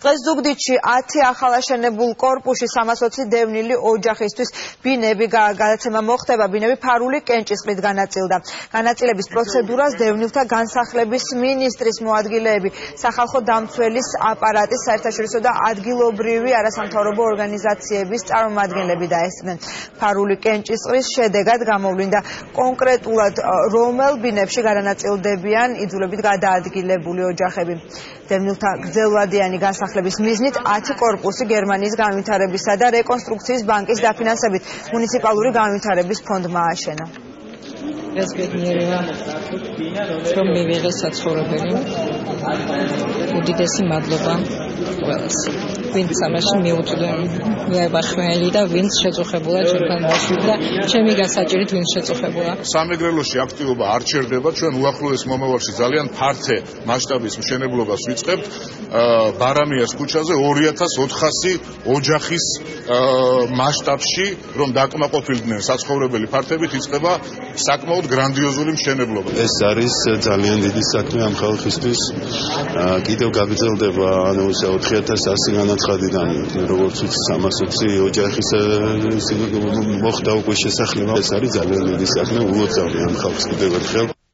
დღეს ზუგდიდში 10 ახალაშენებულ კორპუსში 320 დევნილი ოჯახისთვის ბინები გადაცემა მოხდება. ბინები ფარული კენჭისყრით განაწილდა. განაწილების პროცედურას დევნილთა განსახლების მინისტრის მოადგილეები, სახალხო დამცველის აპარატის, საერთაშორისო და ადგილობრივი არასამთავრობო ორგანიზაციების წარმომადგენლები დაესწრნენ. ფარული კენჭისყრის შედეგად გამოვლინდა კონკრეტულად რომელ ბინებში გადანაწილდებიან იძულებით გადაადგილებული ოჯახები. დევნილთა გრძელვადიანი განსახლების მიზნით 10 კორპუსი გერმანიის განვითარებისა და რეკონსტრუქციის ბანკის დაფინანსებით მუნიციპალური განვითარების ფონდმა ააშენა. ეს ბედნიერია, რომ მივიღე საცხოვრებელი. უდიდესი მადლობა ყველას. ვინც ამაში მიაბახმელი და ვინც შეწუხებულა ჩვენთან მოსვიდა და ჩემი გასაჭირით ვინც შეწუხებულა. სამეგრელოში აქტივობა არ ჩერდება, ჩვენ უახლოეს მომავალში ძალიან ფართე მასშტაბის მშენებლობას ვიწყებთ. ბარამიას ქუჩაზე 2400 ოჯახის მასშტაბში, რომ დაკმაყოფილდნენ საცხოვრებელი ფართებით, იწყება საკმაოდ გრანდიოზული მშენებლობა. ეს არის ძალიან დიდი საქმე ამ ხალხისთვის. კიდევ გაგრძელდება 4100 განაცხადიდან, როგორც ვიცი 320 ოჯახის მოხდა უკვე შესახლება. ეს არის ძალიან დიდი საქმე, ულოცავი ამ ხალხს კიდევ ერთხელ.